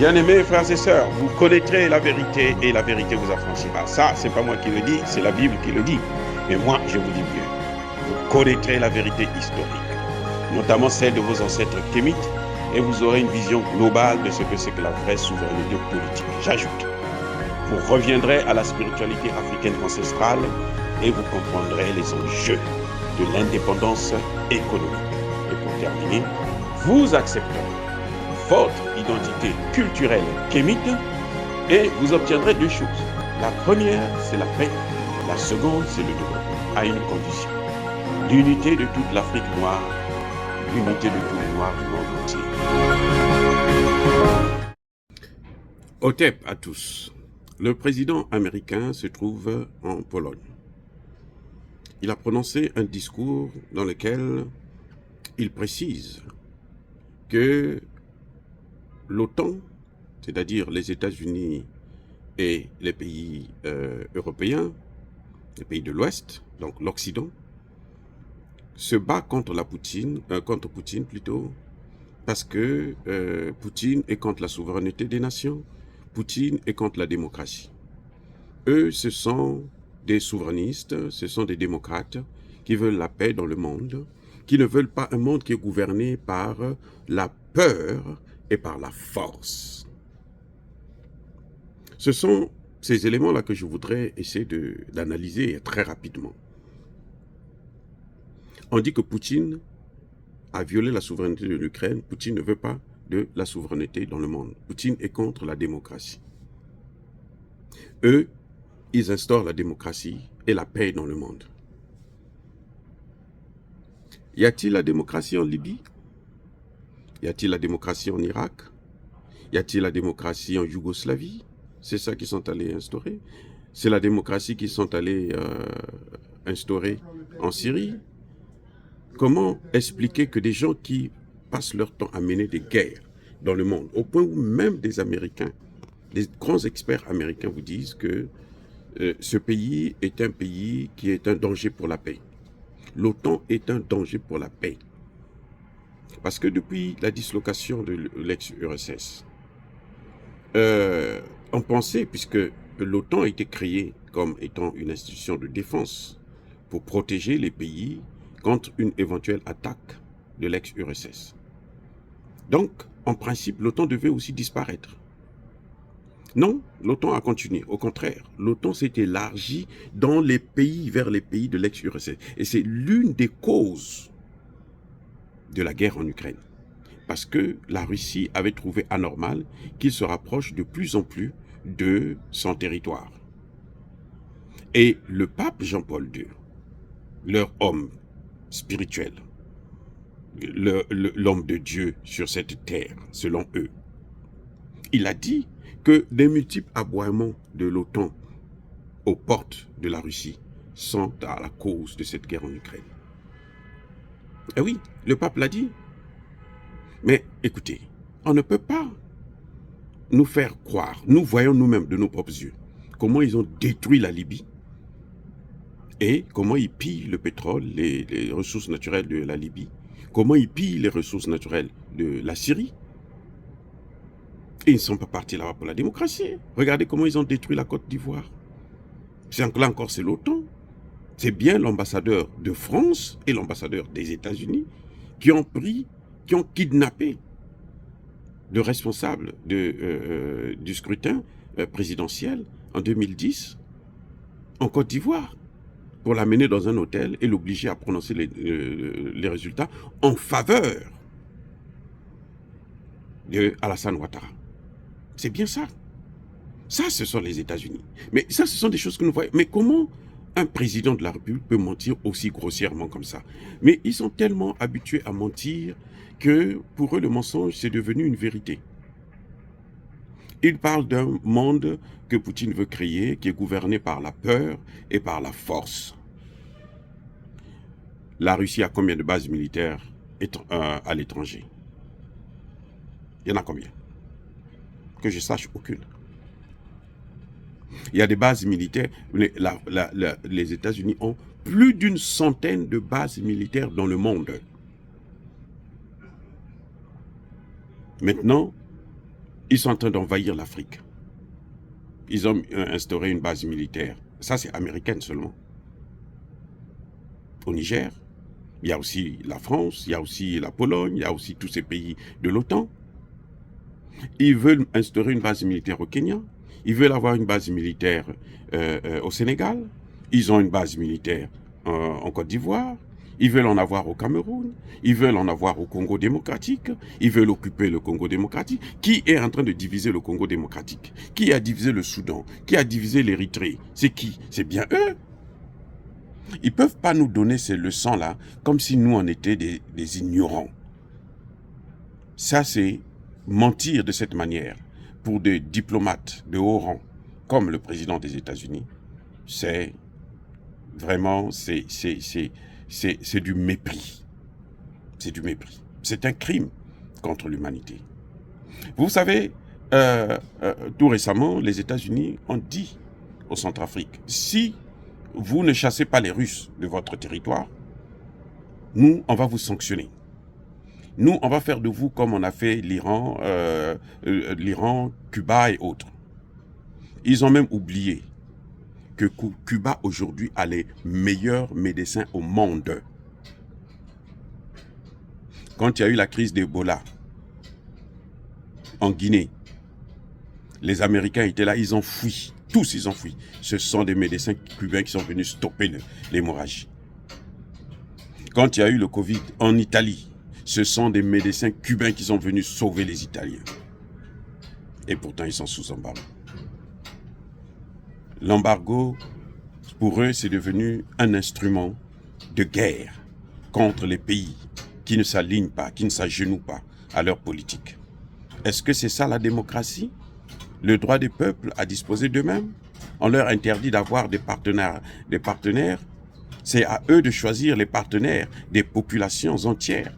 Bien-aimés frères et sœurs, vous connaîtrez la vérité et la vérité vous affranchira. Ça, c'est pas moi qui le dis, c'est la Bible qui le dit. Mais moi, je vous dis mieux. Vous connaîtrez la vérité historique, notamment celle de vos ancêtres kémites, et vous aurez une vision globale de ce que c'est que la vraie souveraineté politique. J'ajoute, vous reviendrez à la spiritualité africaine ancestrale et vous comprendrez les enjeux de l'indépendance économique. Et pour terminer, vous accepterez votre identité culturelle kémite et vous obtiendrez deux choses. La première, c'est la paix. La seconde, c'est le développement, à une condition. L'unité de toute l'Afrique noire, l'unité de tous les Noirs du monde entier. Otep à tous. Le président américain se trouve en Pologne. Il a prononcé un discours dans lequel il précise que l'OTAN, c'est-à-dire les États-Unis et les pays européens, les pays de l'Ouest, donc l'Occident, se bat contre Poutine plutôt, parce que Poutine est contre la souveraineté des nations, Poutine est contre la démocratie. Eux, ce sont des souverainistes, ce sont des démocrates qui veulent la paix dans le monde, qui ne veulent pas un monde qui est gouverné par la peur et par la force. Ce sont ces éléments-là que je voudrais essayer d'analyser très rapidement. On dit que Poutine a violé la souveraineté de l'Ukraine. Poutine ne veut pas de la souveraineté dans le monde. Poutine est contre la démocratie. Eux, ils instaurent la démocratie et la paix dans le monde. Y a-t-il la démocratie en Libye? Y a-t-il la démocratie en Irak? Y a-t-il la démocratie en Yougoslavie? C'est ça qu'ils sont allés instaurer. C'est la démocratie qu'ils sont allés instaurer en Syrie. Comment expliquer que des gens qui passent leur temps à mener des guerres dans le monde, au point où même des Américains, des grands experts américains vous disent que ce pays est un pays qui est un danger pour la paix. L'OTAN est un danger pour la paix. Parce que depuis la dislocation de l'ex-URSS, on pensait, puisque l'OTAN a été créée comme étant une institution de défense pour protéger les pays contre une éventuelle attaque de l'ex-URSS. Donc, en principe, l'OTAN devait aussi disparaître. Non, l'OTAN a continué. Au contraire, l'OTAN s'est élargie dans les pays, vers les pays de l'ex-URSS. Et c'est l'une des causes de la guerre en Ukraine. Parce que la Russie avait trouvé anormal qu'il se rapproche de plus en plus de son territoire. Et le pape Jean-Paul II, leur homme spirituel, l'homme de Dieu sur cette terre, selon eux, il a dit que les multiples aboiements de l'OTAN aux portes de la Russie sont à la cause de cette guerre en Ukraine. Eh oui, le pape l'a dit. Mais écoutez, on ne peut pas nous faire croire, nous voyons nous-mêmes de nos propres yeux, comment ils ont détruit la Libye et comment ils pillent le pétrole, les ressources naturelles de la Libye, comment ils pillent les ressources naturelles de la Syrie. Et ils ne sont pas partis là-bas pour la démocratie. Regardez comment ils ont détruit la Côte d'Ivoire. Là encore, c'est l'OTAN. C'est bien l'ambassadeur de France et l'ambassadeur des États-Unis qui ont kidnappé le responsable du scrutin présidentiel en 2010 en Côte d'Ivoire pour l'amener dans un hôtel et l'obliger à prononcer les résultats en faveur de Alassane Ouattara. C'est bien ça. Ça, ce sont les États-Unis. Mais ça, ce sont des choses que nous voyons. Mais comment un président de la République peut mentir aussi grossièrement comme ça? Mais ils sont tellement habitués à mentir que pour eux, le mensonge, c'est devenu une vérité. Ils parlent d'un monde que Poutine veut créer, qui est gouverné par la peur et par la force. La Russie a combien de bases militaires à l'étranger? Il y en a combien? Que je sache, aucune. Il y a des bases militaires. Les États-Unis ont plus d'une centaine de bases militaires dans le monde. Maintenant, Ils sont en train d'envahir l'Afrique. Ils ont instauré une base militaire. Ça, c'est américaine seulement. Au Niger, il y a aussi la France, il y a aussi la Pologne, il y a aussi tous ces pays de l'OTAN. Ils veulent instaurer une base militaire au Kenya. Ils veulent avoir une base militaire au Sénégal. Ils ont une base militaire en Côte d'Ivoire. Ils veulent en avoir au Cameroun. Ils veulent en avoir au Congo démocratique. Ils veulent occuper le Congo démocratique. Qui est en train de diviser le Congo démocratique? Qui a divisé le Soudan? Qui a divisé l'Érythrée? C'est qui? C'est bien eux. Ils ne peuvent pas nous donner ces leçons-là comme si nous en étions des ignorants. Ça, c'est mentir de cette manière pour des diplomates de haut rang, comme le président des États-Unis. C'est vraiment, c'est du mépris. C'est du mépris. C'est un crime contre l'humanité. Vous savez, tout récemment, les États-Unis ont dit au Centrafrique, si vous ne chassez pas les Russes de votre territoire, nous, on va vous sanctionner. Nous, on va faire de vous comme on a fait l'Iran, Cuba et autres. Ils ont même oublié que Cuba aujourd'hui a les meilleurs médecins au monde. Quand il y a eu la crise d'Ebola en Guinée, les Américains étaient là, ils ont fui. Tous, ils ont fui. Ce sont des médecins cubains qui sont venus stopper l'hémorragie. Quand il y a eu le Covid en Italie, ce sont des médecins cubains qui sont venus sauver les Italiens. Et pourtant, ils sont sous embargo. L'embargo, pour eux, c'est devenu un instrument de guerre contre les pays qui ne s'alignent pas, qui ne s'agenouillent pas à leur politique. Est-ce que c'est ça la démocratie? Le droit des peuples à disposer d'eux-mêmes? On leur interdit d'avoir des partenaires. C'est à eux de choisir les partenaires des populations entières.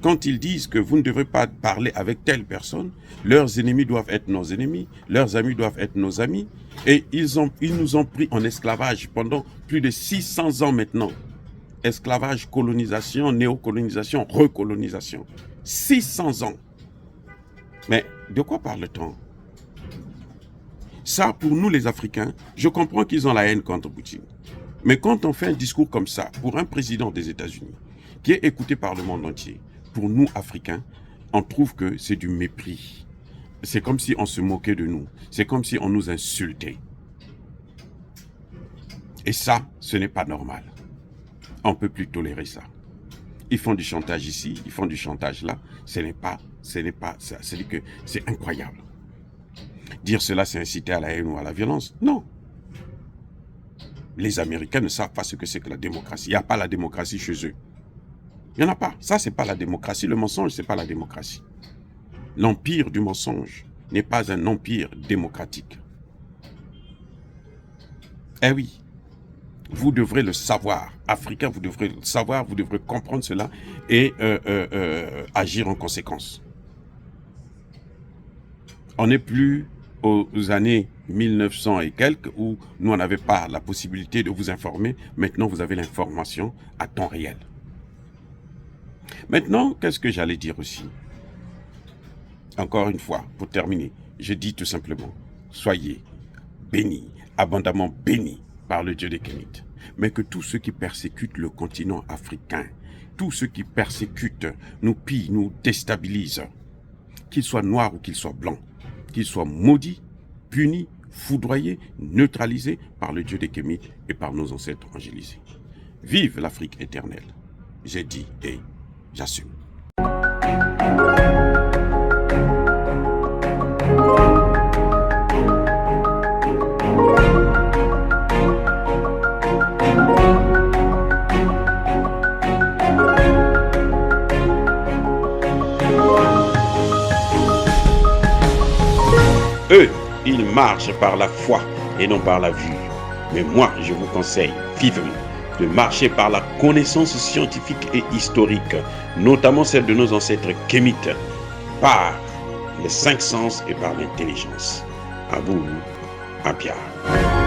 Quand ils disent que vous ne devrez pas parler avec telle personne, leurs ennemis doivent être nos ennemis, leurs amis doivent être nos amis, et ils nous ont pris en esclavage pendant plus de 600 ans maintenant. Esclavage, colonisation, néocolonisation, recolonisation. 600 ans. Mais de quoi parle-t-on? Ça, pour nous les Africains, je comprends qu'ils ont la haine contre Poutine. Mais quand on fait un discours comme ça, pour un président des États-Unis, qui est écouté par le monde entier, pour nous Africains, on trouve que c'est du mépris. C'est comme si on se moquait de nous. C'est comme si on nous insultait. Et ça, ce n'est pas normal. On ne peut plus tolérer ça. Ils font du chantage ici, ils font du chantage là. Ce n'est pas ça. C'est incroyable. Dire cela, c'est inciter à la haine ou à la violence. Non. Les Américains ne savent pas ce que c'est que la démocratie. Il n'y a pas la démocratie chez eux. Il n'y en a pas. Ça, ce n'est pas la démocratie. Le mensonge, ce n'est pas la démocratie. L'empire du mensonge n'est pas un empire démocratique. Eh oui. Vous devrez le savoir. Africains, vous devrez le savoir, vous devrez comprendre cela et agir en conséquence. On n'est plus aux années 1900 et quelques où nous, on n'avait pas la possibilité de vous informer. Maintenant, vous avez l'information à temps réel. Maintenant, qu'est-ce que j'allais dire aussi? Encore une fois, pour terminer, je dis tout simplement, soyez bénis, abondamment bénis par le Dieu des Kémites. Mais que tous ceux qui persécutent le continent africain, tous ceux qui persécutent, nous pillent, nous déstabilisent, qu'ils soient noirs ou qu'ils soient blancs, qu'ils soient maudits, punis, foudroyés, neutralisés par le Dieu des Kémites et par nos ancêtres angélisés. Vive l'Afrique éternelle. J'ai dit et j'assume. Eux, ils marchent par la foi et non par la vue. Mais moi, je vous conseille vivement de marcher par la connaissance scientifique et historique, notamment celle de nos ancêtres kémites, par les 5 sens et par l'intelligence. À vous, à Pierre.